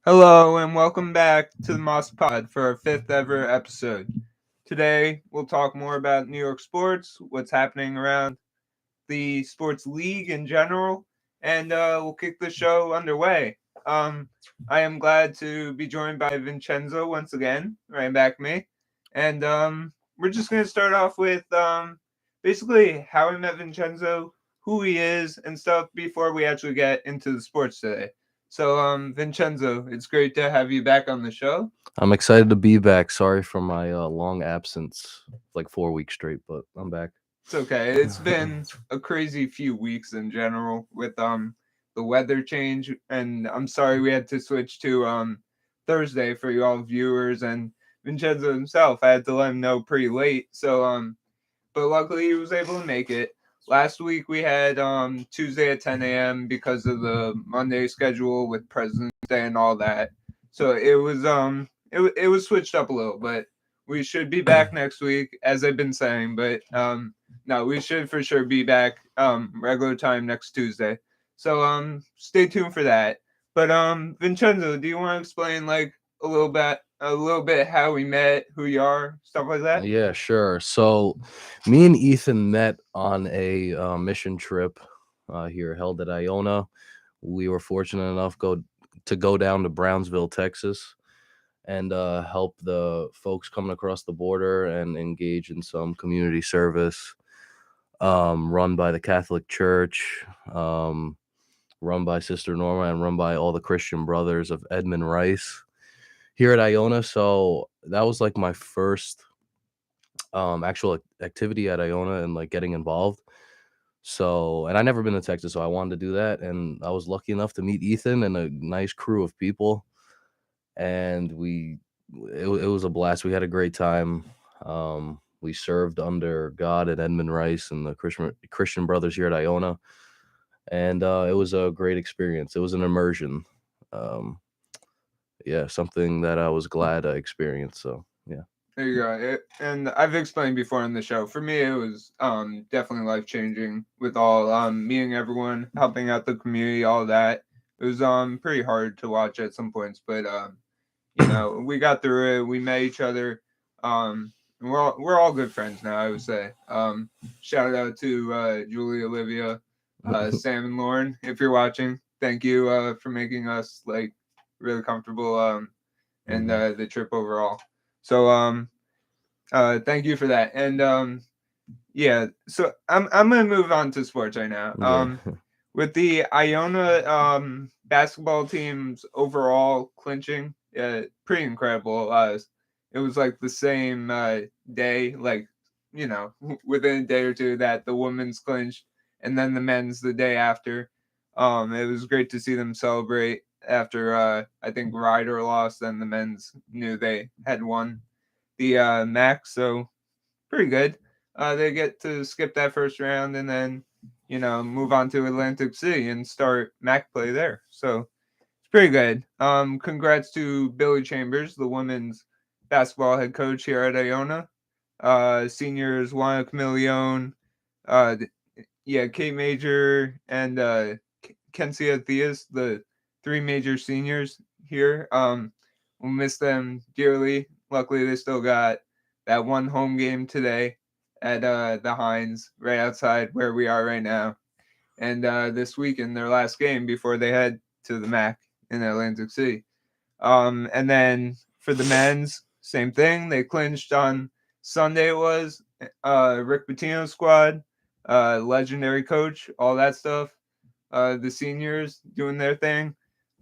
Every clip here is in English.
Hello and welcome back to the Mosk Pod for our fifth ever episode. Today we'll talk more about New York sports, what's happening around the sports league in general, and we'll kick the show underway. I am glad to be joined by Vincenzo once again, right back me, and we're just going to start off with basically how I met Vincenzo, who he is, and stuff before we actually get into the sports today. So, Vincenzo, it's great to have you back on the show. I'm excited to be back. Sorry for my long absence, like 4 weeks straight, but I'm back. It's okay. It's been a crazy few weeks in general with the weather change, and I'm sorry we had to switch to Thursday for you all viewers. And Vincenzo himself, I had to let him know pretty late. So but luckily he was able to make it. Last week we had Tuesday at 10 a.m. because of the Monday schedule with President's Day and all that. So it was switched up a little, but we should be back next week, as I've been saying. But no, we should for sure be back regular time next Tuesday. So stay tuned for that. But Vincenzo, do you want to explain like a little bit how we met, who you are, stuff like that? Yeah, sure. So, me and Ethan met on a mission trip here held at Iona. We were fortunate enough go down to Brownsville, Texas, and help the folks coming across the border and engage in some community service run by the Catholic Church. Run by Sister Norma and run by all the Christian Brothers of Edmund Rice here at Iona. So that was like my first actual activity at Iona and like getting involved. So, and I never been to Texas, so I wanted to do that, and I was lucky enough to meet Ethan and a nice crew of people, and it was a blast. We had a great time. We served under God at Edmund Rice and the Christian Brothers here at Iona, and it was a great experience. It was an immersion. Um, yeah, something that I was glad I experienced. So yeah. There you go. And I've explained before on the show. For me, it was definitely life changing with all meeting everyone, helping out the community, all that. It was pretty hard to watch at some points, but we got through it. We met each other. And we're all good friends now. I would say. Shout out to Julie, Olivia, Sam, and Lauren. If you're watching, thank you for making us like really comfortable and the trip overall. So thank you for that. And yeah, so I'm gonna move on to sports right now. Yeah. With the Iona basketball team's overall clinching, pretty incredible. It was like the same day, like within a day or two that the women's clinched, and then the men's the day after. It was great to see them celebrate after I think Ryder lost, and the men's knew they had won the MAC, so pretty good. They get to skip that first round and then move on to Atlantic City and start MAC play there. So it's pretty good. Congrats to Billy Chambers, the women's basketball head coach here at Iona. Seniors Juana Camilleon, uh, yeah, Kate Major and Kensia Theas, the three major seniors here. We'll miss them dearly. Luckily, they still got that one home game today at the Hines, right outside where we are right now. And this weekend, their last game before they head to the MAC in Atlantic City. And then for the men's, same thing. They clinched on Sunday. It was Rick Pitino's squad, legendary coach, all that stuff. The seniors doing their thing.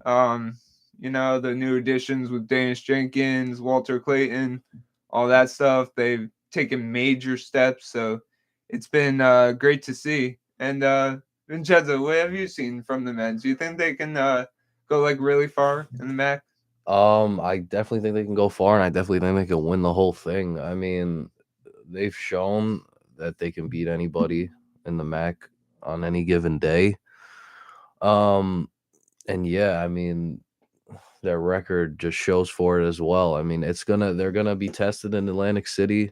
Um, the new additions with Danish Jenkins, Walter Clayton, all that stuff. They've taken major steps, so it's been great to see. And Vincenzo, what have you seen from the men? Do you think they can go like really far in the MAC? I definitely think they can go far, and I definitely think they can win the whole thing. I mean, they've shown that they can beat anybody in the MAC on any given day. Um, and yeah, I mean, their record just shows for it as well. I mean, they're gonna be tested in Atlantic City.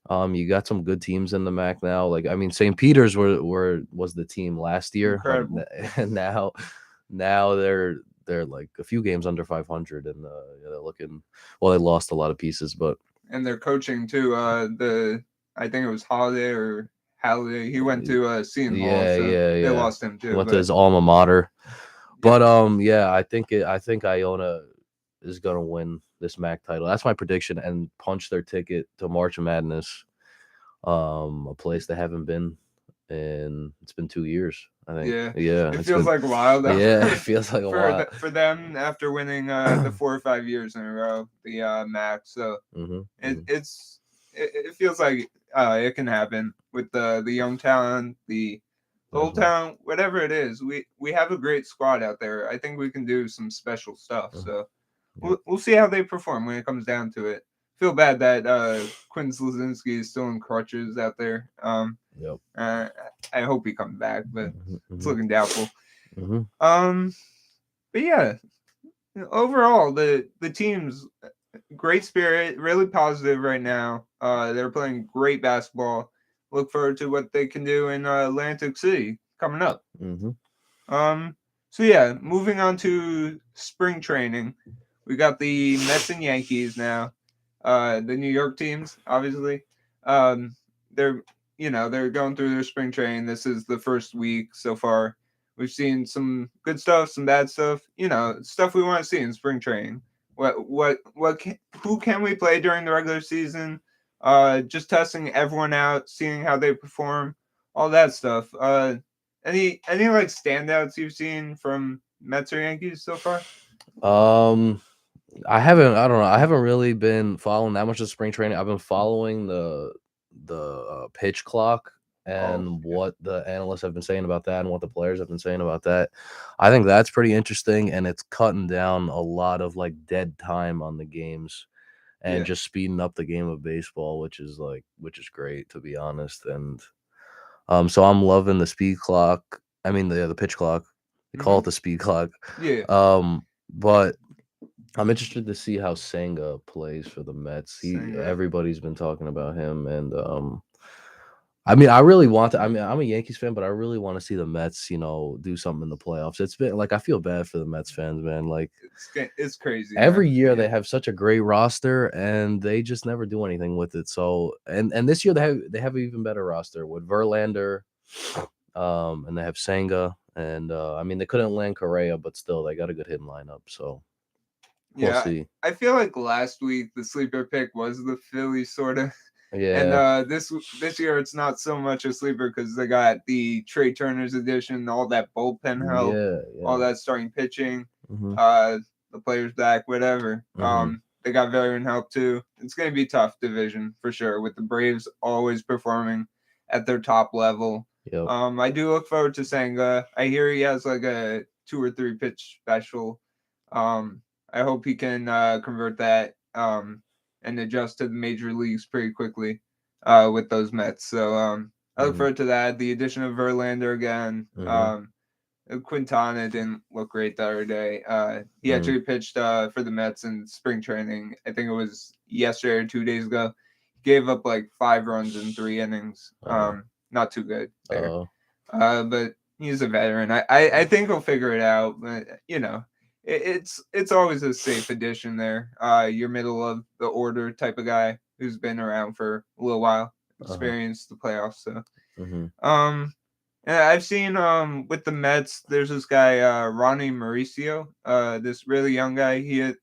You got some good teams in the MAC now. Like, I mean, St. Peter's was the team last year, Incredible. and now now they're like a few games under 500, and they're looking. Well, they lost a lot of pieces, but And they're coaching too. I think it was Holiday or Halliday. He went to Seton Hall, yeah, so yeah, they yeah. lost him He too. went to But his alma mater. yeah, But yeah, I think Iona is gonna win this MAC title. That's my prediction, and punch their ticket to March Madness. A place they haven't been in. It's been 2 years, I think. yeah, Yeah, it it's feels been. like a while though Yeah, it feels like a while. for them after winning the 4 or 5 years in a row the MAC. So Hmm. it feels like it can happen with the young talent, the old Hmm. talent, whatever it is. We have a great squad out there. I think we can do some special stuff. So Yep. we'll see how they perform when it comes down to it. Feel bad that Quinn Slazinski is still in crutches out there. Yep. Uh, I hope he comes back, but Hmm. it's Hmm. looking doubtful. Hmm. Um, but yeah, overall the team's great spirit, really positive right now. They're playing great basketball. Look forward to what they can do in Atlantic City coming up. Hmm. Um, so yeah, moving on to spring training. We got the Mets and Yankees now. The New York teams, obviously. Um, they're they're going through their spring training. This is the first week so far. We've seen some good stuff, some bad stuff. Stuff we want to see in spring training. Who can we play during the regular season? Just testing everyone out, seeing how they perform, all that stuff. Any like standouts you've seen from Mets or Yankees so far? Um, I haven't. I don't know. I haven't really been following that much of spring training. I've been following the pitch clock Oh, and yeah. what the analysts have been saying about that and what the players have been saying about that. I think that's pretty interesting, and it's cutting down a lot of like dead time on the games and Yeah. just speeding up the game of baseball, which is great, to be honest. And so I'm loving the speed clock. I mean the pitch clock. They call Mm-hmm. it the speed clock. Yeah. But I'm interested to see how Senga plays for the Mets. Singer. Everybody's been talking about him, and I mean, I really want to. I mean, I'm a Yankees fan, but I really want to see the Mets, do something in the playoffs. It's been like I feel bad for the Mets fans, man. Like It's crazy, every man. year Yeah. they have such a great roster, and they just never do anything with it. So, and this year they have an even better roster with Verlander, and they have Senga, and I mean they couldn't land Correa, but still they got a good hitting lineup. So we'll Yeah. see. I feel like last week the sleeper pick was the Phillies, sort of. And Yeah. this year it's not so much a sleeper because they got the Trey Turner's edition, all that bullpen help, Yeah, all yeah. that starting pitching, Mhm, the players back, whatever. mhm. They got veteran help too. It's gonna be tough division for sure, with the Braves always performing at their top level. Yep. I do look forward to Senga. I hear he has like a 2 or 3 pitch special. Um, I hope he can convert that. And adjust to the major leagues pretty quickly with those Mets. So I look Mhm, forward to that. The addition of Verlander again. mhm, Quintana didn't look great the other day. He mhm. actually pitched for the Mets in spring training. I think it was yesterday or 2 days ago. He gave up like 5 runs in 3 innings. Oh, Not too good there. oh, But he's a veteran. I think he'll figure it out. But it's always a safe addition there. Your middle of the order type of guy who's been around for a little while, uh-huh. experienced the playoffs. So Mhm, um, and I've seen with the Mets, there's this guy Ronnie Mauricio, this really young guy. He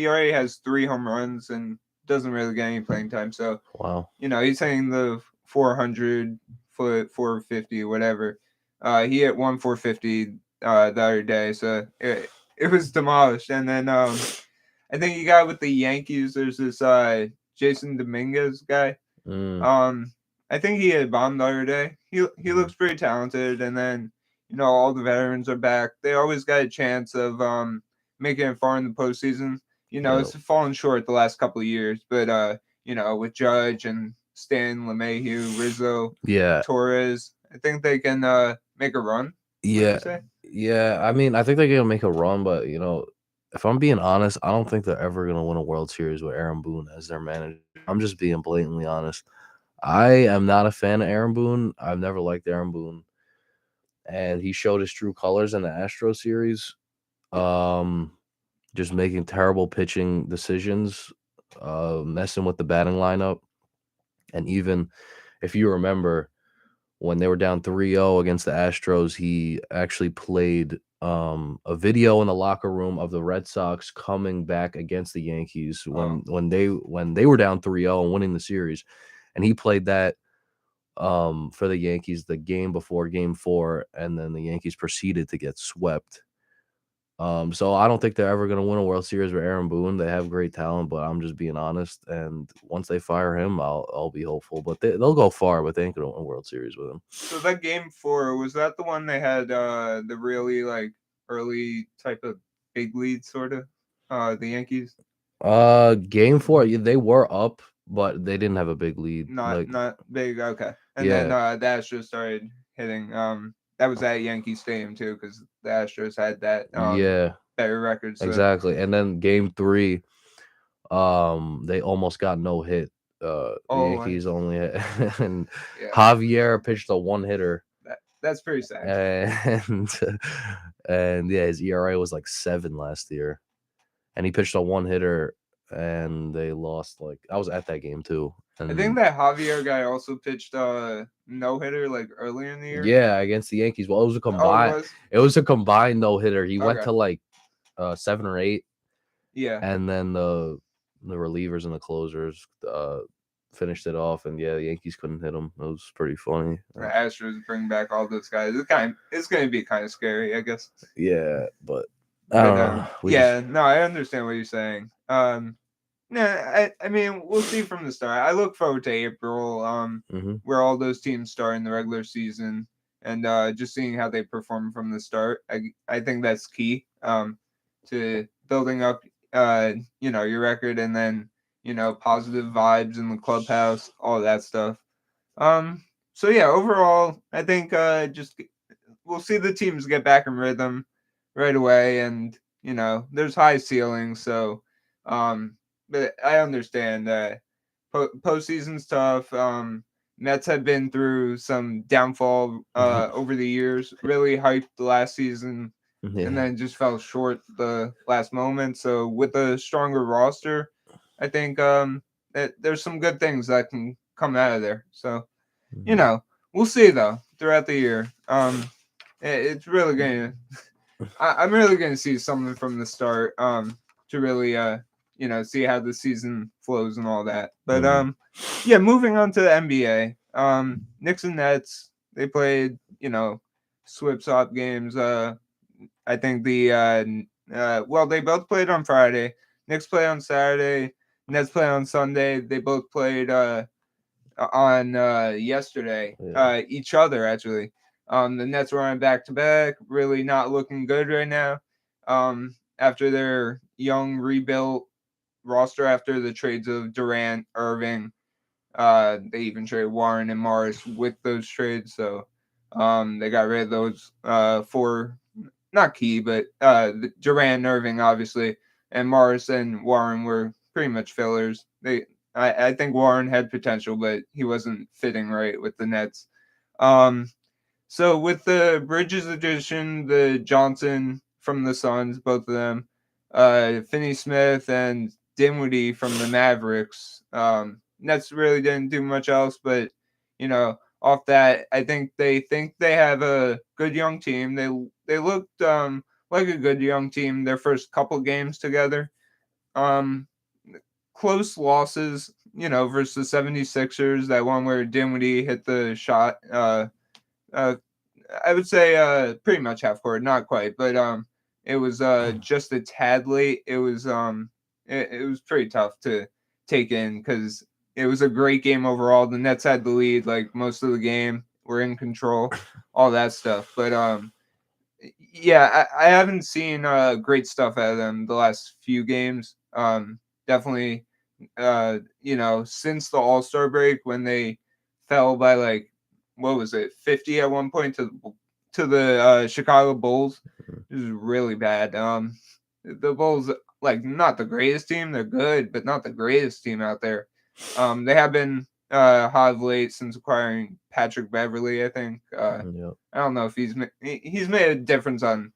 already has 3 home runs and doesn't really get any playing time. So wow. he's hitting the 400 foot, 450, whatever. He hit 450 the other day, so it was demolished. And then I think you got with the Yankees. There's this Jason Dominguez guy. Mm, Um, I think he had bombed the other day. He mhm. looks pretty talented, and then all the veterans are back. They always got a chance of making it far in the postseason. Yep. It's fallen short the last couple of years, but with Judge and Stan LeMahieu, Rizzo, Yeah, Torres, I think they can make a run. Would you yeah, say? yeah. I mean, I think they're gonna make a run, but if I'm being honest, I don't think they're ever gonna win a World Series with Aaron Boone as their manager. I'm just being blatantly honest. I am not a fan of Aaron Boone. I've never liked Aaron Boone. and he showed his true colors in the Astro series. Just making terrible pitching decisions, messing with the batting lineup. And even if you remember when they were down 3-0 against the Astros, he actually played a video in the locker room of the Red Sox coming back against the Yankees when they were down 3-0 and winning the series. And he played that for the Yankees the game before Game 4, and then the Yankees proceeded to get swept. So I don't think they're ever going to win a World Series with Aaron Boone. They have great talent, but I'm just being honest. And once they fire him, I'll be hopeful. But they'll go far, but they ain't going to win a World Series with him. So that Game 4, was that the one they had the really like early type of big lead sort of the Yankees? Game 4, they were up, but they didn't have a big lead. Not big. Okay, and then the Astros started hitting. That was at Yankee Stadium too, because the Astros had that better record. So. Exactly. And then Game 3, they almost got no hit. The Yankees only hit, and Javier pitched a one hitter. That's pretty sad. And his ERA was like 7 last year, and he pitched a one hitter, and they lost. Like, I was at that game too. And I think that Javier guy also pitched no hitter like earlier in the year. Yeah, against the Yankees. Well, it was a combined. It was a combined no hitter. He went to like 7 or 8. Yeah, and then the relievers and the closers finished it off, and the Yankees couldn't hit him. It was pretty funny. The Astros bring back all those guys. It's going to be kind of scary, I guess. Yeah, but I don't know. No, I understand what you're saying. I mean, we'll see from the start. I look forward to April, where all those teams start in the regular season, and just seeing how they perform from the start. I think that's key to building up, your record, and then positive vibes in the clubhouse, all that stuff. So yeah, overall, I think just we'll see the teams get back in rhythm right away, and there's high ceilings, so but I understand that postseason's tough. Mets have been through some downfall over the years. Really hyped the last season, and then just fell short the last moment. So with a stronger roster, I think that there's some good things that can come out of there. So we'll see though throughout the year. It's really gonna. I'm really gonna see something from the start. To really see how the season flows and all that. But moving on to the NBA. Knicks and Nets, they played, swip-swap games. I think they both played on Friday. Knicks play on Saturday. Nets play on Sunday. They both played on yesterday. Each other actually. The Nets were on back-to-back. Really not looking good right now. After their young rebuilt roster after the trades of Durant, Irving. They even traded Warren and Morris with those trades. So they got rid of those four, not key, but Durant, Irving, obviously, and Morris and Warren were pretty much fillers. I think Warren had potential, but he wasn't fitting right with the Nets. So with the Bridges addition, the Johnson from the Suns, both of them, Finney-Smith and Dinwiddie from the Mavericks. Nets really didn't do much else, but off that, I think they have a good young team. They looked like a good young team their first couple games together. Close losses, versus the 76ers, that one where Dinwiddie hit the shot. I would say pretty much half court, not quite, but it was just a tad late. It was it was pretty tough to take in because it was a great game overall. The Nets had the lead like most of the game, were in control, all that stuff. But I haven't seen great stuff out of them the last few games. Definitely, since the All-Star break when they fell by like, what was it, 50 at one point to the Chicago Bulls. This is really bad. The Bulls, like, not the greatest team. They're good, but not the greatest team out there. They have been hot of late since acquiring Patrick Beverly. I think Yeah. I don't know if he's made a difference on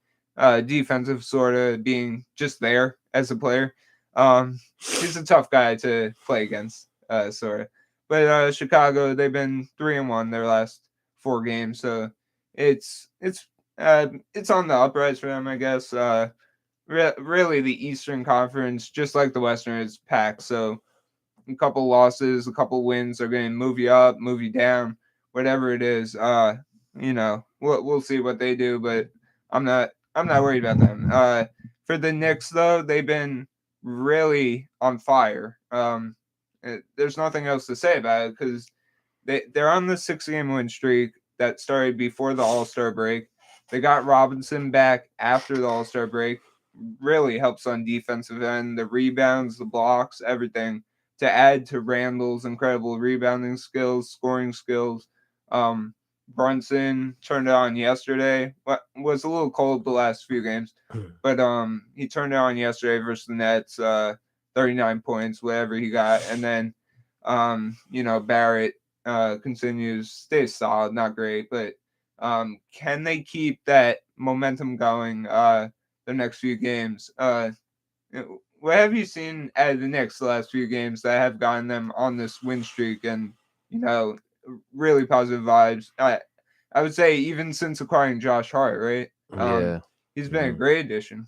defensive sort of being just there as a player. Um, he's a tough guy to play against, sort of. But Chicago, they've been 3-1 their last 4 games, so it's it's it's on the uprise for them, I guess. Really, the Eastern Conference, just like the Western, is packed. So a couple losses, a couple wins are going to move you up, move you down, whatever it is. We'll see what they do, but I'm not worried about them. For the Knicks though, they've been really on fire. There's nothing else to say about it because they're on the 6 game win streak that started before the All Star break. They got Robinson back after the All Star break. Really helps on defensive end, the rebounds, the blocks, everything. To add to Randall's incredible rebounding skills, scoring skills. Um, Brunson turned it on yesterday. What was a little cold the last few games, but he turned it on yesterday versus the Nets. 39 points, whatever he got, and then Barrett continues, stays solid, not great, but can they keep that momentum going the next few games? What have you seen out of the Knicks the last few games that have gotten them on this win streak and you know really positive vibes? I would say even since acquiring Josh Hart, right? Yeah. He's been a great addition.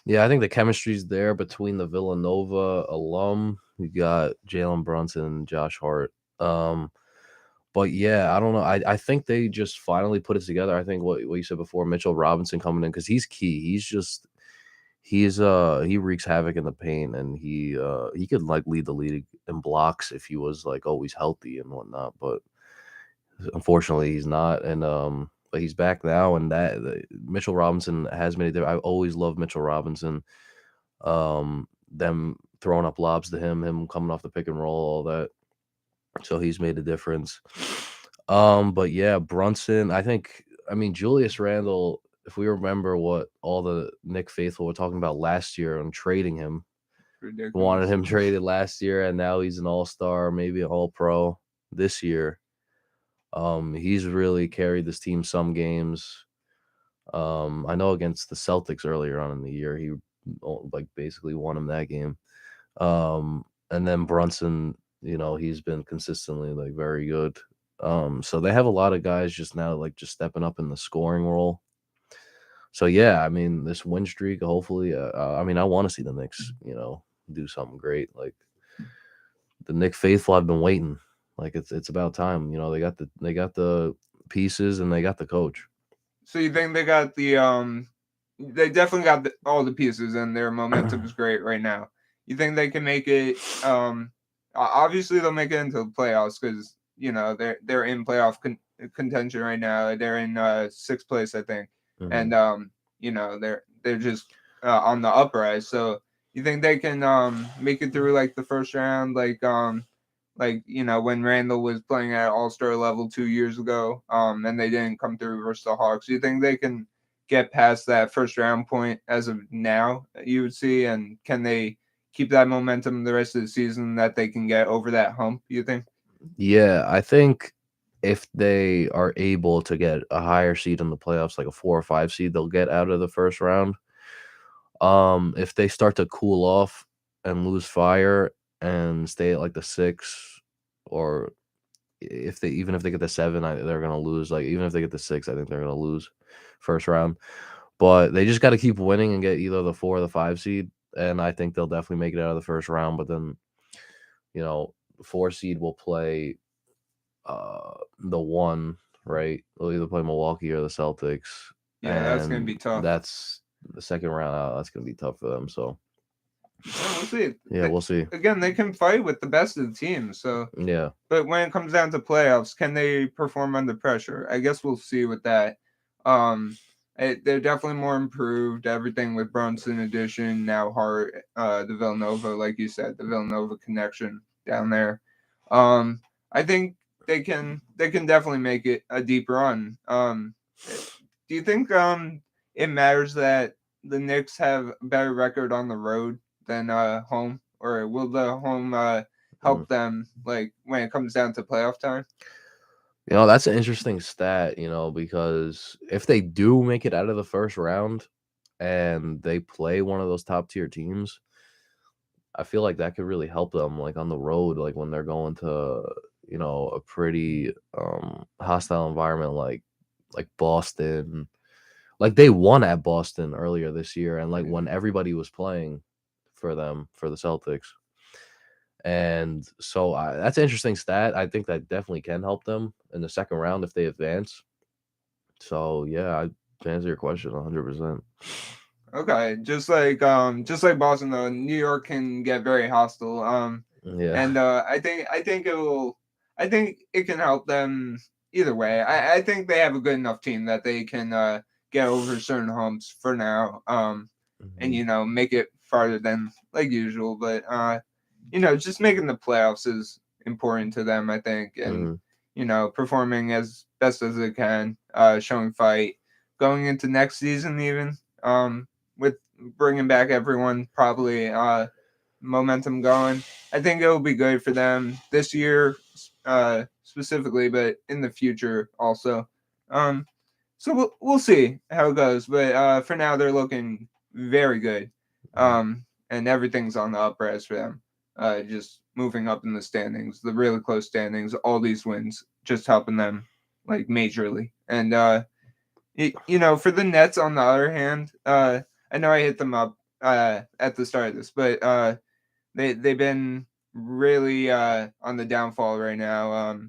Yeah, I think the chemistry's there between the Villanova alum. You got Jalen Brunson and Josh Hart. But yeah, I don't know. I think they just finally put it together. I think what you said before, Mitchell Robinson coming in because he's key. He wreaks havoc in the paint, and he could like lead the league in blocks if he was like always healthy and whatnot. But unfortunately, he's not. And but he's back now, and Mitchell Robinson has made it. I always loved Mitchell Robinson. Them throwing up lobs to him coming off the pick and roll, all that. So he's made a difference. But yeah, Brunson, I mean, Julius Randle, if we remember what all the Nick faithful were talking about last year on trading him, wanted Ridiculous. him traded last year, and now he's an all-star, maybe an all-pro this year. He's really carried this team some games. I know against the Celtics earlier on in the year, he like basically won him that game. And then Brunson, he's been consistently like very good. So they have a lot of guys just now like just stepping up in the scoring role. So yeah, I mean this win streak, hopefully, I mean I want to see the Knicks, do something great. Like the Nick faithful, I've been waiting. Like it's about time. They got the pieces and they got the coach. So you think they got they definitely got all the pieces and their momentum is great right now. You think they can make it? Obviously they'll make it into the playoffs because they're in playoff contention right now. They're in sixth place, I think, and they're just on the uprise. So you think they can make it through like the first round, like when Randall was playing at All Star level 2 years ago, and they didn't come through versus the Hawks. Do you think they can get past that first round point as of now? You would see, and can they keep that momentum the rest of the season that they can get over that hump? You think? Yeah, I think if they are able to get a higher seed in the playoffs, like a 4 or 5 seed, they'll get out of the first round. If they start to cool off and lose fire and stay at like the 6, or if they get the 7, they're gonna lose. Like even if they get the 6, I think they're gonna lose first round. But they just got to keep winning and get either the 4 or the 5 seed, and I think they'll definitely make it out of the first round. But then, the 4 seed will play the 1, right? They'll either play Milwaukee or the Celtics, Yeah, that's gonna and be tough. that's the second round out. That's gonna be tough for them. So Yeah, we'll see. yeah, we'll see. Again, they can fight with the best of the teams. So, Yeah. but when it comes down to playoffs, can they perform under pressure? I guess we'll see with that. Um, they're definitely more improved. Everything with Brunson addition now, Hart, the Villanova, like you said, the Villanova connection down there. I think they can definitely make it a deep run. Do you think it matters that the Knicks have a better record on the road than home, or will the home help them like when it comes down to playoff time? That's an interesting stat, because if they do make it out of the first round and they play one of those top tier teams, I feel like that could really help them, like on the road, like when they're going to, a pretty hostile environment like Boston. Like they won at Boston earlier this year, and like when everybody was playing for them for the Celtics. And so that's an interesting stat. I think that definitely can help them in the second round if they advance. So yeah, to answer your question, 100%. Okay, just like Boston though, New York can get very hostile. Yeah. And I think it can help them either way. I think they have a good enough team that they can get over certain humps for now. And Mhm. make it farther than like usual. But just making the playoffs is important to them, I think, and Mhm. performing as best as they can, showing fight, going into next season even. With bringing back everyone, probably momentum going. I think it will be good for them this year, specifically, but in the future also. Um, so we'll see how it goes, but for now they're looking very good, and everything's on the uprise for them. Just moving up in the standings, the really close standings, all these wins just helping them like majorly, and for the Nets, on the other hand, I know I hit them up at the start of this, but they've been really on the downfall right now.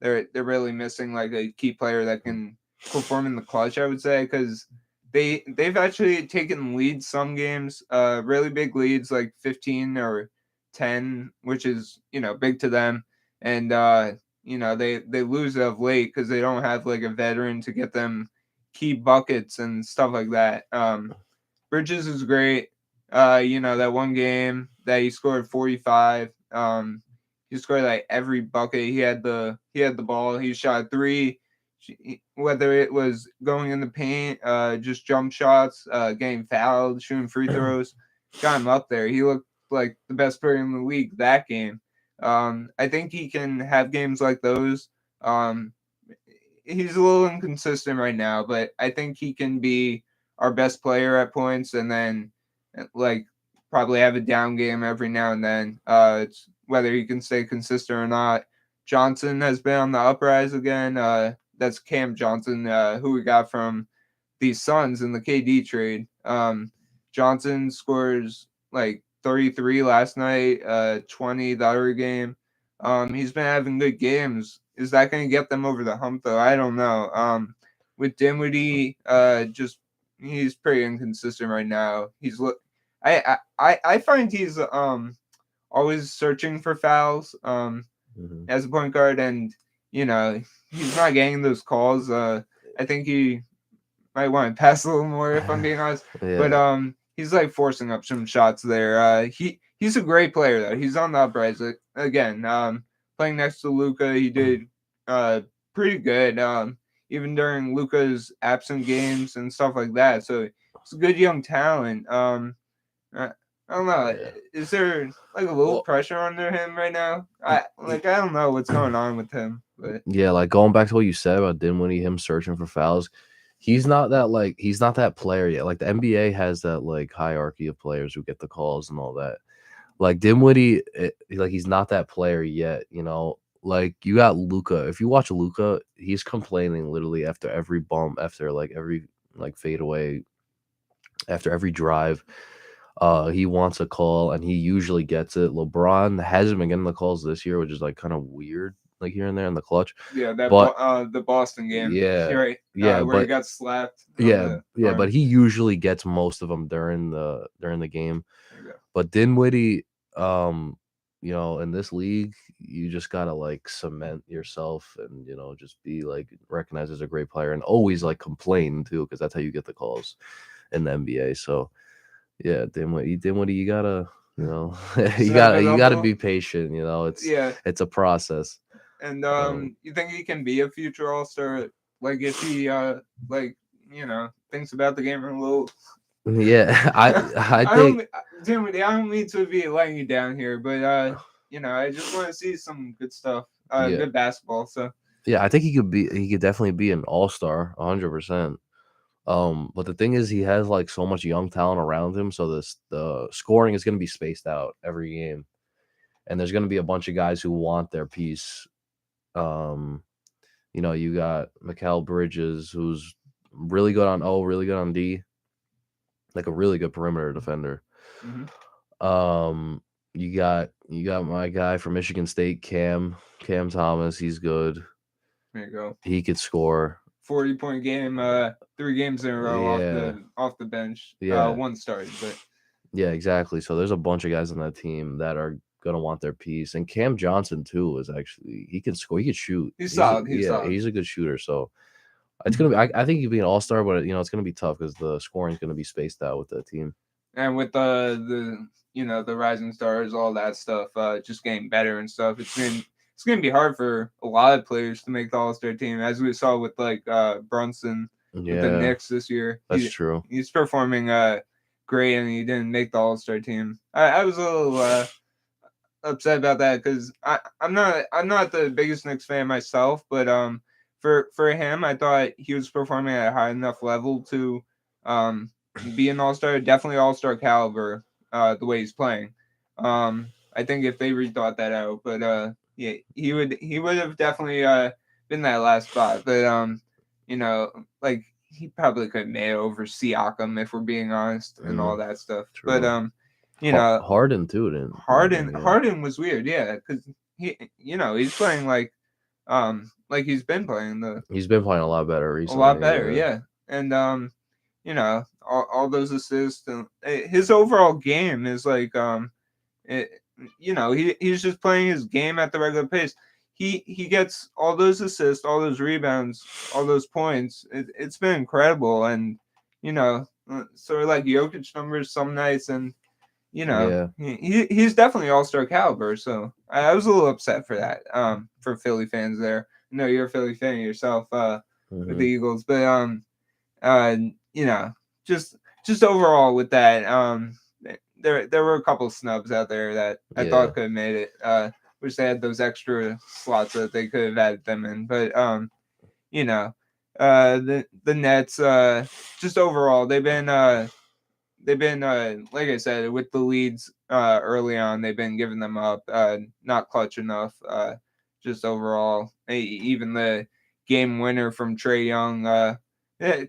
They're really missing like a key player that can perform in the clutch, I would say, because they've actually taken leads some games, really big leads like 15 or 10, which is big to them, and they lose of late because they don't have like a veteran to get them key buckets and stuff like that. Bridges is great. That one game that he scored 45. He scored like every bucket. He had the ball. He shot three, whether it was going in the paint, just jump shots, getting fouled, shooting free throws, got him up there. He looked like the best player in the league that game. I think he can have games like those. He's a little inconsistent right now, but I think he can be our best player at points, and then like probably have a down game every now and then. It's whether he can stay consistent or not. Johnson has been on the uprise again. That's Cam Johnson, who we got from the Suns in the KD trade. Johnson scores like 33 last night, 20 the other game. He's been having good games. Is that going to get them over the hump though? I don't know. With Dinwiddie, just he's pretty inconsistent right now. I find he's always searching for fouls Mhm. as a point guard, and he's not getting those calls. I think he might want to pass a little more if I'm being honest. But Yeah. he's like forcing up some shots there. He's a great player though. He's on the uprise again. Playing next to Luca, he did uh pretty good. Even during Luca's absent games and stuff like that. So it's a good young talent. I, I don't know. Yeah. Is there like a little Well, pressure under him right now? I don't know what's going on with him, but yeah, like going back to what you said about Dinwiddie, him searching for fouls. He's not that player yet. Like the NBA has that like hierarchy of players who get the calls and all that. Like Dinwiddie, like he's not that player yet. Like you got Luca. If you watch Luca, he's complaining literally after every bump, after like every like fadeaway, after every drive. He wants a call and he usually gets it. LeBron hasn't been getting the calls this year, which is like kind of weird, like here and there in the clutch. yeah, But the Boston game, yeah, you're right, yeah, where he but got slapped on yeah, the yeah, but arm. he usually gets most of them during the game. There you go. But Dinwiddie, in this league, you just gotta like cement yourself and just be like recognized as a great player and always like complain too, because that's how you get the calls in the NBA. So yeah, Dinwiddie, you gotta you Step gotta it you up a gotta little. be patient. It's Yeah, it's a process. and Um, you think he can be a future All Star? Like if he like thinks about the game a little. yeah, I I don't think Timothy, I don't mean to be letting you down here, but I just want to see some good stuff, Yeah, good basketball. So yeah. I think he could definitely be an all-star, 100%. But the thing is, he has like so much young talent around him, so the scoring is going to be spaced out every game, and there's going to be a bunch of guys who want their piece. Um, you got Mikal Bridges, who's really good on O, really good on D, like a really good perimeter defender. mhm, Um, you got my guy from Michigan State, Cam Thomas. He's good. there you go. He could score. 40-point game, 3 games in a row Yeah, off the bench. yeah, One started, but yeah, exactly. So there's a bunch of guys on that team that are gonna want their piece, and Cam Johnson too is actually he can score, he can shoot. he's solid. He's Yeah, solid. he's a good shooter. So it's gonna be. I think he'd be an all star, but it's gonna be tough because the scoring is gonna be spaced out with that team. And with the rising stars, all that stuff, just getting better and stuff, it's gonna be hard for a lot of players to make the All Star team, as we saw with like Brunson with the Yeah, Knicks this year. that's true. He's performing great, and he didn't make the All Star team. I was a little upset about that because I'm not the biggest Knicks fan myself, but for him, I thought he was performing at a high enough level to um be an all star, definitely all star caliber. The way he's playing, I think if they rethought that out, but yeah, he would have definitely been that last spot, but you know, like he probably could have made it over Siakam if we're being honest and all Mm, that stuff, but true. you know, Harden too didn't make Harden him. Yeah, Harden was weird, yeah, because he's playing like he's been playing he's been playing a lot better a lot recently. better, Yeah, yeah, and all those assists and his overall game is like it, he's just playing his game at the regular pace. He gets all those assists, all those rebounds, all those points. It's been incredible, and sort of like Jokic numbers some nights, and yeah. he's definitely all star caliber. So I was a little upset for that. For Philly fans there. I know you're a Philly fan yourself. With the Hmm. Eagles, but uh, you know, just overall with that, there were a couple snubs out there that I Yeah, thought could have made it. Wish they had those extra slots that they could have added them in, but you know, the Nets, just overall, they've been like I said, with the leads early on, they've been giving them up, not clutch enough. Just overall, even the game winner from Trey Young,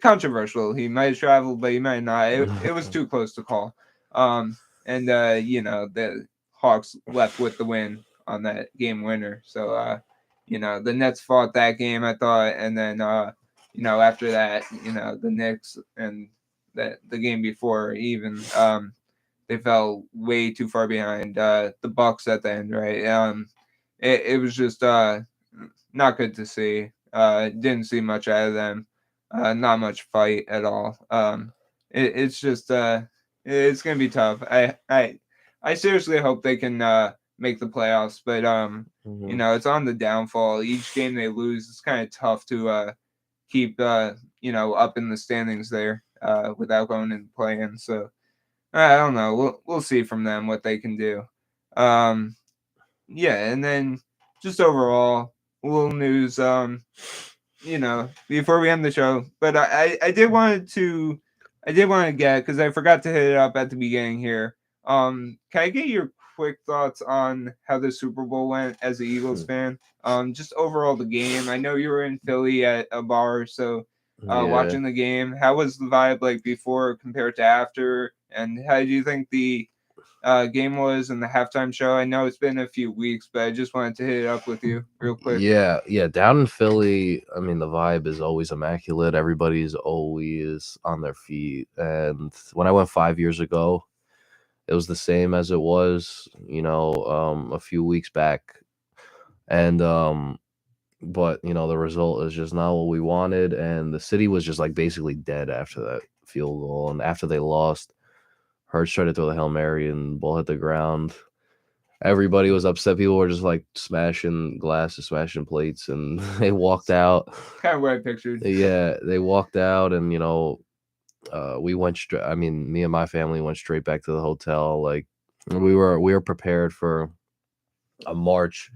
controversial. He might have traveled, but he might not. It was too close to call. And the Hawks left with the win on that game winner. So the Nets fought that game, I thought, and then after that, the Knicks and the game before even they fell way too far behind the Bucks at the end, right? It was just not good to see. Didn't see much out of them. Not much fight at all. It's just it's gonna be tough. I seriously hope they can make the playoffs, but hmm, it's on the downfall. Each game they lose, it's kind of tough to keep up in the standings there without going into play-in. So I don't know. We'll see from them what they can do. Um, yeah, and then just overall, a little news. Before we end the show, but I did want to get because I forgot to hit it up at the beginning here. Can I get your quick thoughts on how the Super Bowl went as an Eagles fan? Just overall the game. I know you were in Philly at a bar, so yeah. watching the game, how was the vibe like before compared to after, and how do you think the game was in the halftime show? I know it's been a few weeks, but I just wanted to hit it up with you real quick. Yeah, yeah. Down in Philly, I mean, the vibe is always immaculate. Everybody's always on their feet. And when I went 5 years ago, it was the same as it was, a few weeks back. And but the result is just not what we wanted. And the city was just like basically dead after that field goal. And after they lost, Hurts tried to throw the Hail Mary and ball hit the ground. Everybody was upset. People were just like smashing glasses, smashing plates, and they walked out. Kind of what I pictured. Yeah, they walked out, and we went straight. I mean, me and my family went straight back to the hotel. Like we were prepared for a march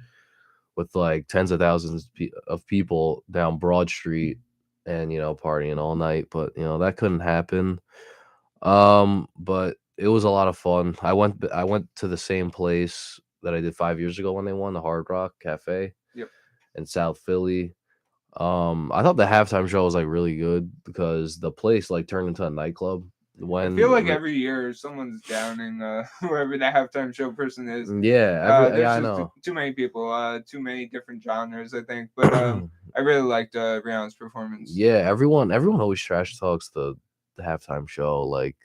with like tens of thousands of people down Broad Street and partying all night, but that couldn't happen. But it was a lot of fun. I went to the same place that I did 5 years ago when they won, the Hard Rock Cafe Yep. in South Philly. I thought the halftime show was like really good because the place like turned into a nightclub I feel when like every year someone's downing whoever the halftime show person is. yeah, There's I just know. too many people, too many different genres, I think. But I really liked Rihanna's performance. Yeah, everyone always trash talks the halftime show. Like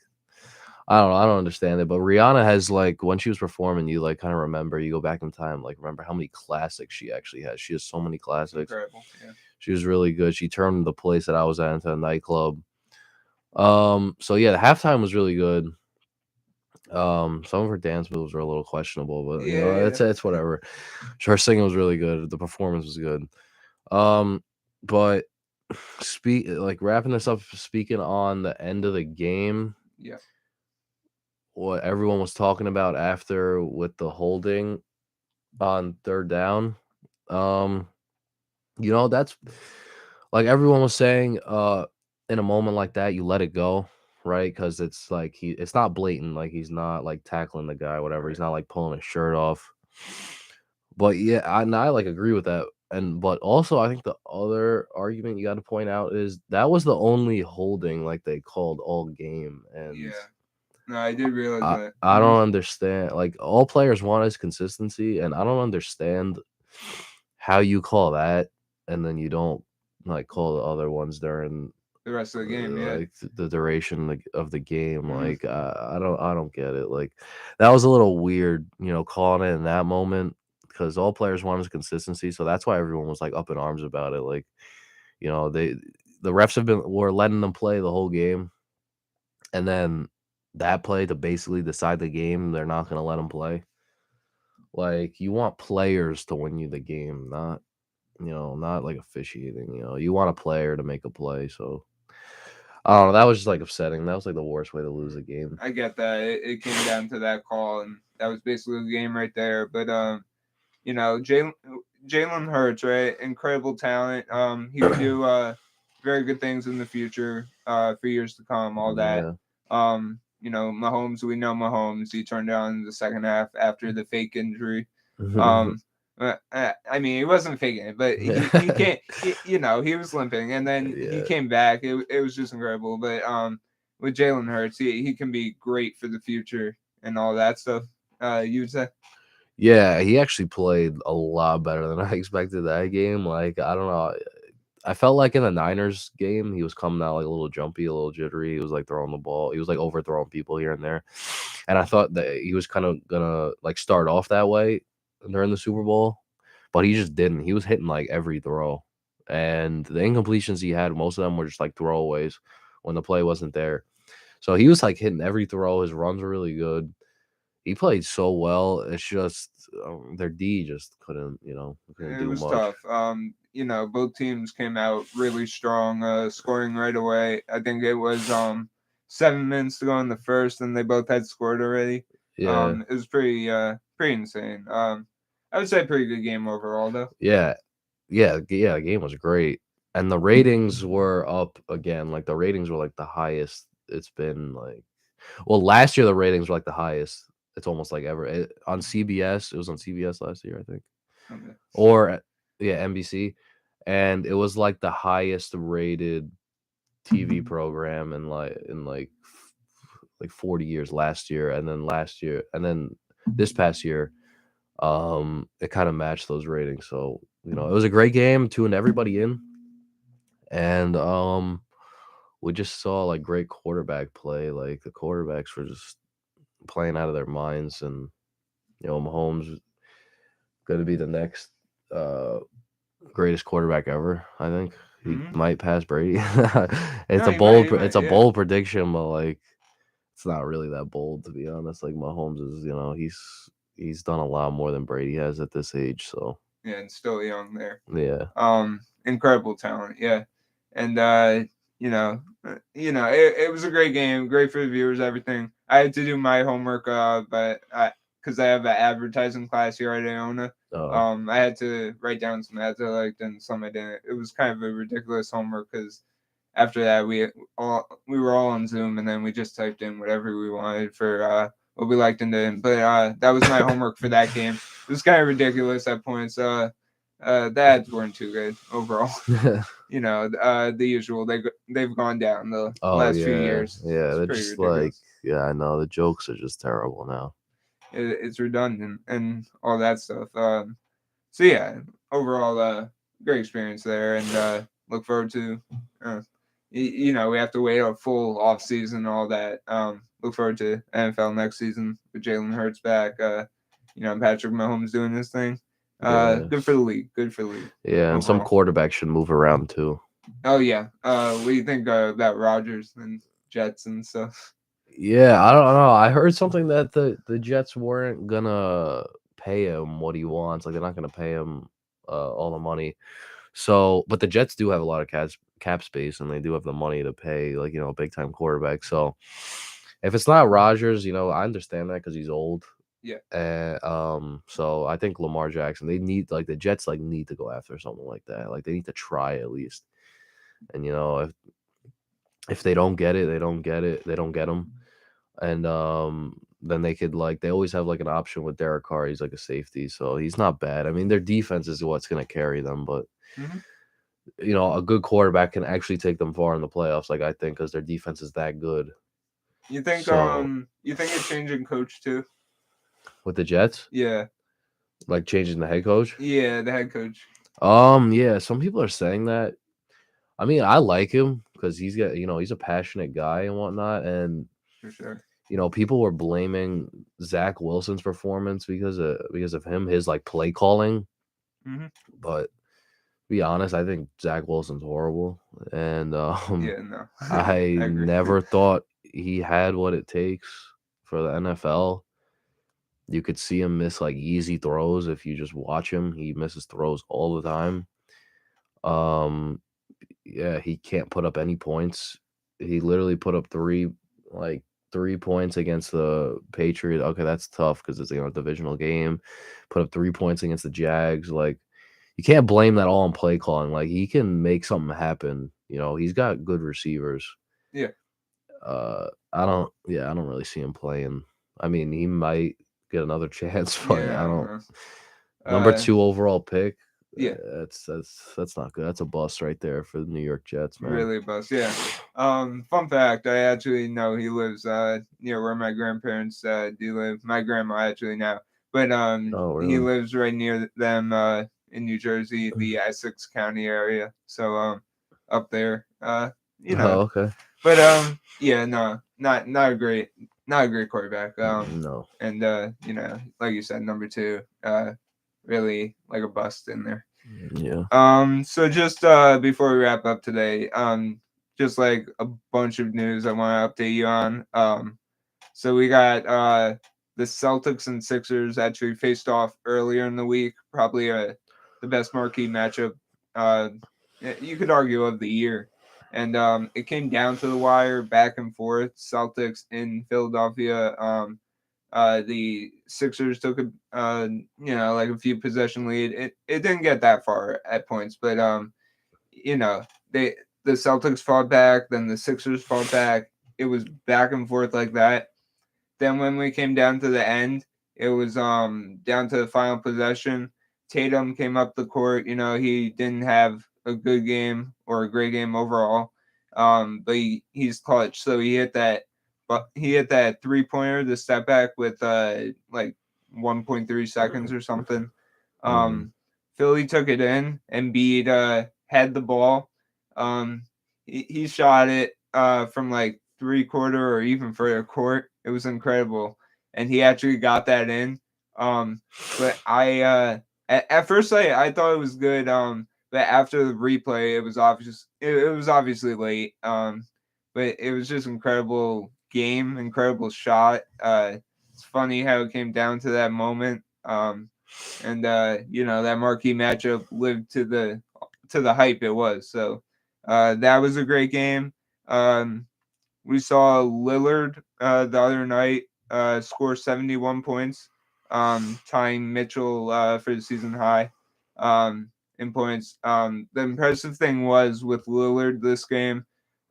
I don't know, I don't understand it. But Rihanna has like when she was performing, you like kind of remember, you go back in time, like remember how many classics she actually has. She has so many classics. Incredible. Yeah. She was really good. She turned the place that I was at into a nightclub. So yeah, the halftime was really good. Some of her dance moves were a little questionable, but Yeah. it's whatever. Her singing was really good. The performance was good. But wrapping this up, speaking on the end of the game, Yeah. what everyone was talking about after with the holding on third down. Um, that's like everyone was saying, in a moment like that, you let it go, right? Because it's like it's not blatant, like he's not like tackling the guy, whatever. He's Right. not like pulling his shirt off. But yeah, I like agree with that. And but also I think the other argument you got to point out is that was the only holding like they called all game, and Yeah. No, I did realize I that. I don't understand. Like all players want is consistency, and I don't understand how you call that and then you don't like call the other ones during The rest of the game. Yeah. like the duration of the game. Hmm. Like I don't get it. Like that was a little weird, calling it in that moment because all players want is consistency. So that's why everyone was like up in arms about it. Like they the refs were letting them play the whole game, and then that play to basically decide the game, they're not going to let them play. Like you want players to win you the game, not like officiating. You want a player to make a play. So I don't know. That was just like upsetting. That was like the worst way to lose a game. I get that. It came down to that call, and that was basically the game right there. But Jalen Hurts, right? Incredible talent. He could do very good things in the future, for years to come. All that. Yeah. Mahomes. We know Mahomes. He turned down in the second half after the fake injury. Um, I mean, he wasn't faking it, but he can't. He was limping, and then he Yeah. came back. It was just incredible. But with Jalen Hurts, he can be great for the future and all that stuff. You would say? Yeah, he actually played a lot better than I expected that game. Like, I don't know. I felt like in the Niners game, he was coming out like a little jumpy, a little jittery. He was like throwing the ball. He was like overthrowing people here and there. And I thought that he was kind of gonna like start off that way during the Super Bowl, but he just didn't. He was hitting like every throw. And the incompletions he had, most of them were just like throwaways when the play wasn't there. So he was like hitting every throw. His runs were really good. He played so well. It's just their D just couldn't It do was much. tough. Both teams came out really strong, scoring right away. I think it was 7 minutes to go in the first, and they both had scored already. Yeah, It was pretty insane. I would say pretty good game overall, though. yeah, yeah. The game was great, and the ratings were up again. Like the ratings were like the highest it's been. Like, well, last year the ratings were like the highest. It's almost like ever on CBS. It was on CBS last year, I think, Okay. or yeah, NBC, and it was like the highest rated TV program in like 40 years last year, and then this past year, it kind of matched those ratings. So it was a great game, tuned everybody in, and we just saw like great quarterback play. Like the quarterbacks were just playing out of their minds, and Mahomes going to be the next uh greatest quarterback ever. I think he Hmm. might pass Brady. No, he might. He might. It's a Yeah. bold prediction, but like it's not really that bold to be honest. Like Mahomes is, he's done a lot more than Brady has at this age. So Yeah, and still young there. yeah, Incredible talent. Yeah, and it was a great game, great for the viewers, everything. I had to do my homework, but because I have an advertising class here at Iona. Oh, I had to write down some ads I liked and some I didn't. It was kind of a ridiculous homework because after that we were all on Zoom and then we just typed in whatever we wanted for what we liked and didn't. But that was my homework for that game. It was kind of ridiculous at points. The ads weren't too good overall. The usual. They've gone down the oh last few yeah, years. yeah. It's They're pretty just like, ridiculous. yeah, I know the jokes are just terrible now. It's redundant and all that stuff. So yeah, overall, great experience there, and look forward to. We have to wait a full off season, all that. Look forward to NFL next season with Jalen Hurts back. Patrick Mahomes doing this thing. Yeah, Good for the league. Good for the league yeah, and some overall. quarterbacks should move around too. Oh yeah. What do you think about Rodgers and Jets and stuff? Yeah, I don't know. I heard something that the Jets weren't gonna pay him what he wants. Like they're not gonna pay him all the money. So, but the Jets do have a lot of cap space, and they do have the money to pay like a big time quarterback. So, if it's not Rodgers, I understand that because he's old. Yeah. And so I think Lamar Jackson, they need like the Jets like need to go after something like that. Like they need to try at least. And if they don't get it, they don't get it. They don't get him. And then they could like they always have like an option with Derek Carr. He's like a safety, so he's not bad. I mean, their defense is what's gonna carry them, but Hmm. a good quarterback can actually take them far in the playoffs. Like I think because their defense is that good. So You think a change in coach too? with the Jets, Yeah. like changing the head coach. Yeah, the head coach. Yeah, some people are saying that. I mean, I like him because he's a passionate guy and whatnot, and For sure. people were blaming Zach Wilson's performance because of him, his like play calling. Hmm. But to be honest, I think Zach Wilson's horrible, and Yeah, no. I I agree. never thought he had what it takes for the NFL. You could see him miss like easy throws if you just watch him. He misses throws all the time. Um, yeah, he can't put up any points. He literally put up like 3 points against the Patriots. Okay, that's tough because it's a divisional game. Put up 3 points against the Jags. Like you can't blame that all on play calling. Like he can make something happen. He's got good receivers. Yeah. I don't really see him playing. I mean, he might get another chance, but Yeah, I I don't don't. know. Number Uh, 2 overall pick. yeah, That's not good. That's a bust right there for the New York Jets, man. really a bust. Yeah. Fun fact, I actually know he lives near where my grandparents do live. My grandma actually now, but Oh, he really? lives right near them in New Jersey, the Essex County area. So up there. You know, Oh, okay. but yeah, no, not a great quarterback. No. And like you said, number 2, really like a bust in there. Yeah. So just before we wrap up today, just like a bunch of news I want to update you on. So we got the Celtics and Sixers actually faced off earlier in the week, probably the best marquee matchup uh you could argue of the year. And it came down to the wire, back and forth. Celtics in Philadelphia. The Sixers took like a few possession lead. It didn't get that far at points, but you know, they the Celtics fought back, then the Sixers fought back. It was back and forth like that. Then when we came down to the end, it was down to the final possession. Tatum came up the court. He didn't have a good game or a great game overall. But he's clutch. So he hit that 3-pointer, the step back with like 1.3 seconds or something. Hmm. Philly took it in. And Embiid had the ball. He shot it from like 3/4 or even further court. It was incredible, and he actually got that in. But at first I thought it was good. But after the replay, it was obviously late. But it was just incredible game, incredible shot. It's funny how it came down to that moment. And that marquee matchup lived to the hype it was. So that was a great game. We saw Lillard the other night score 71 points. tying Mitchell for the season high um, in points. The impressive thing was with Lillard this game,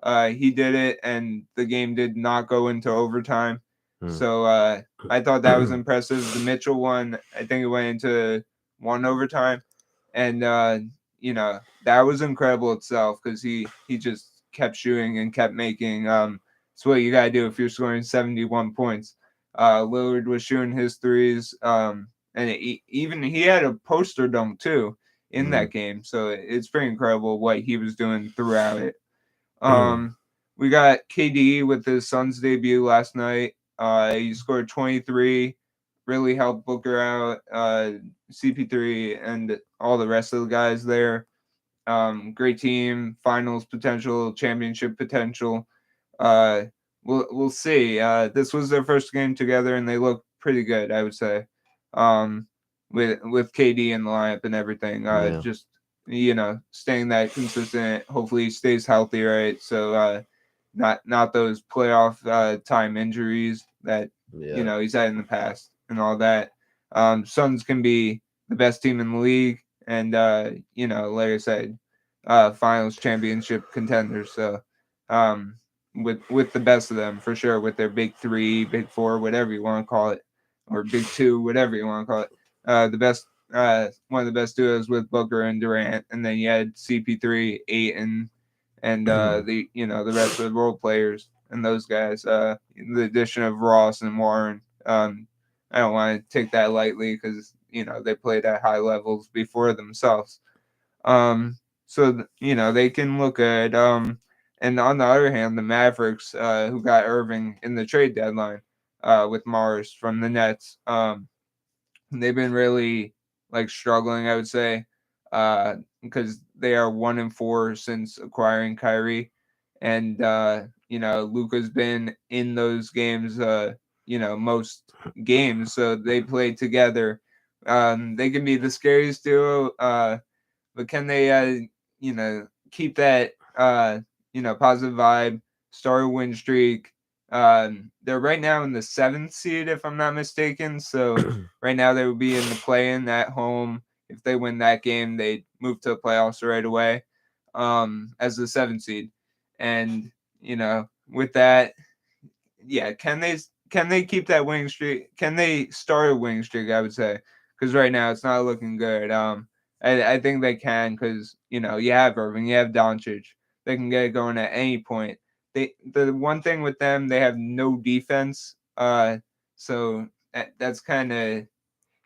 he did it, and the game did not go into overtime. Hmm. So I thought that was impressive. The Mitchell one, I think it went into one overtime, and that was incredible itself because he just kept shooting and kept making. It's what you gotta do if you're scoring 71 points. Lillard was shooting his threes, and even he had a poster dunk too in Hmm. that game. So it's pretty incredible what he was doing throughout it. Um, we got KD with his Suns debut last night. He scored 23, really helped Booker out, CP3, and all the rest of the guys there. Great team, finals potential, championship potential. Uh, we'll see. This was their first game together, and they look pretty good, I would say. Um, with KD in the lineup and everything. Yeah. Just staying that consistent. Hopefully, he stays healthy, right? So not those playoff time injuries that Yeah. he's had in the past and all that. Suns can be the best team in the league, and like I said, finals championship contenders. So um, with the best of them for sure, with their big three, big four, whatever you want to call it, or big two, whatever you want to call it. The best, one of the best duos with Booker and Durant, and then you had CP3, Aiton, and the rest of the role players and those guys. The addition of Ross and Warren. I don't want to take that lightly because they played at high levels before themselves. So they can look good. And on the other hand, the Mavericks, who got Irving in the trade deadline, with Mars from the Nets, they've been really like struggling, I would say, because they are 1-4 since acquiring Kyrie, and Luca's been in those games, most games, so they play together. They can be the scariest duo, but can they, keep that, positive vibe, start a win streak? They're right now in the seventh seed, if I'm not mistaken. So right now they would be in the play-in at home. If they win that game, they move to the playoffs right away, as the seventh seed. And with that, yeah, can they keep that winning streak? Can they start a winning streak? I would say because right now it's not looking good. I think they can because you have Irving, you have Doncic. They can get it going at any point. The one thing with them, they have no defense. So that's kind of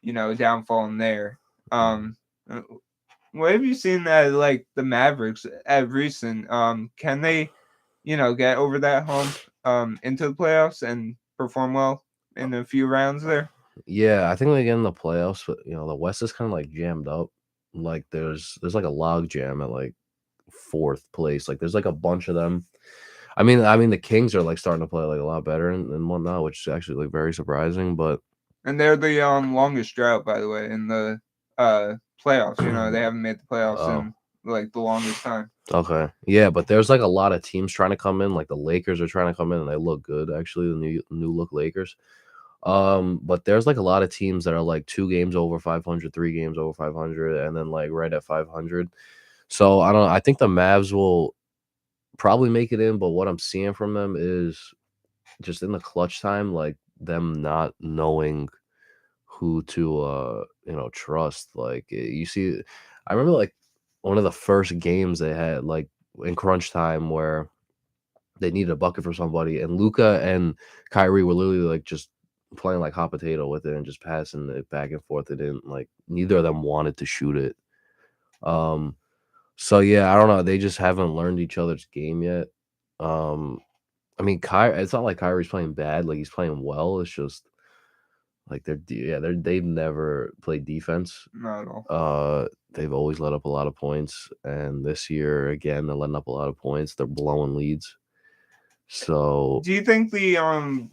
a downfall in there. Uh, what have you seen that like the Mavericks at recent? Can they get over that hump into the playoffs and perform well in a few rounds there? Yeah, I think they get in the playoffs, but the West is kind of like jammed up. Like there's like a log jam at like fourth place. Like there's like a bunch of them. I mean the Kings are like starting to play like a lot better and whatnot, which is actually like very surprising. But And they're the longest drought, by the way, in the playoffs. They haven't made the playoffs oh, in like the longest time. okay, yeah, but there's like a lot of teams trying to come in. Like the Lakers are trying to come in, and they look good actually. The new look Lakers. But there's like a lot of teams that are like 2 games over 500, 3 games over 500, and then like right at 500. So I don't know. I think the Mavs will probably make it in, but what I'm seeing from them is just in the clutch time, like them not knowing who to trust. Like you see, I remember like one of the first games they had like in crunch time where they needed a bucket for somebody, and Luca and Kyrie were literally like just playing like hot potato with it and just passing it back and forth. They didn't like neither of them wanted to shoot it. Um, so yeah, I don't know. They just haven't learned each other's game yet. Um, I mean, it's not like Kyrie's playing bad. Like he's playing well. It's just like they've never played defense. Not at all. They've always let up a lot of points, and this year again they're letting up a lot of points. They're blowing leads. So Do you think the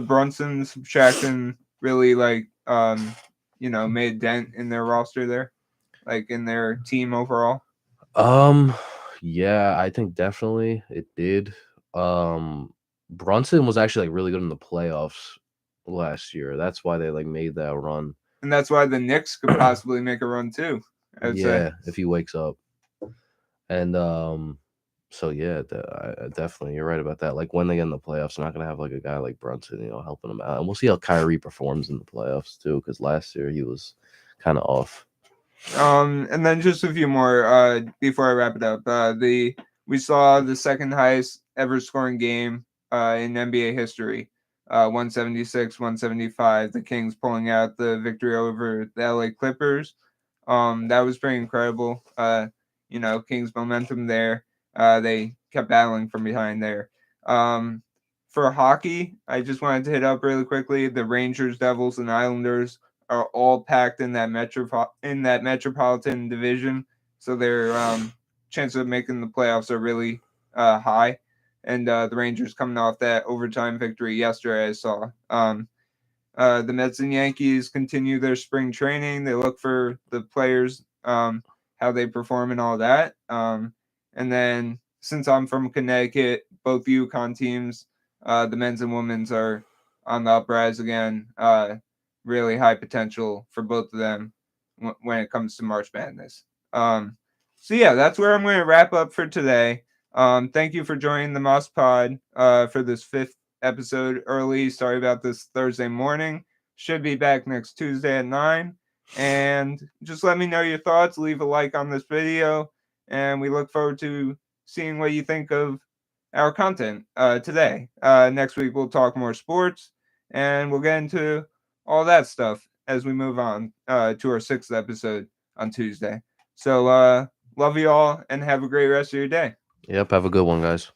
Brunson subtraction really like made a dent in their roster there, like in their team overall? Um, yeah, I think definitely it did. Brunson was actually like really good in the playoffs. last year. That's why they like made that run. And that's why the Knicks could possibly make a run too. I'd say. Yeah, if he wakes up. And so yeah, definitely you're right about that. Like when they get in the playoffs, they're not gonna have like a guy like Brunson, helping them out. And we'll see how Kyrie performs in the playoffs too, because last year he was kind of off. And then just a few more before I wrap it up. We saw the second highest ever scoring game in NBA history. 176, 175. The Kings pulling out the victory over the LA Clippers. That was pretty incredible. Kings momentum there. They kept battling from behind there. For hockey, I just wanted to hit up really quickly. The Rangers, Devils, and Islanders are all packed in that metropolitan division, so their chances of making the playoffs are really high. And the Rangers coming off that overtime victory yesterday, I saw. The Mets and Yankees continue their spring training. They look for the players, how they perform and all that. And then since I'm from Connecticut, both UConn teams, the men's and women's, are on the uprise again. Really high potential for both of them when it comes to March Madness. So yeah, that's where I'm going to wrap up for today. Thank you for joining the Mosk Pod for this 5th episode early. Sorry about this Thursday morning. Should be back next Tuesday at 9. And just let me know your thoughts. Leave a like on this video. And we look forward to seeing what you think of our content today. Next week, we'll talk more sports. And we'll get into all that stuff as we move on to our 6th episode on Tuesday. So love you all and have a great rest of your day. Yep, have a good one, guys.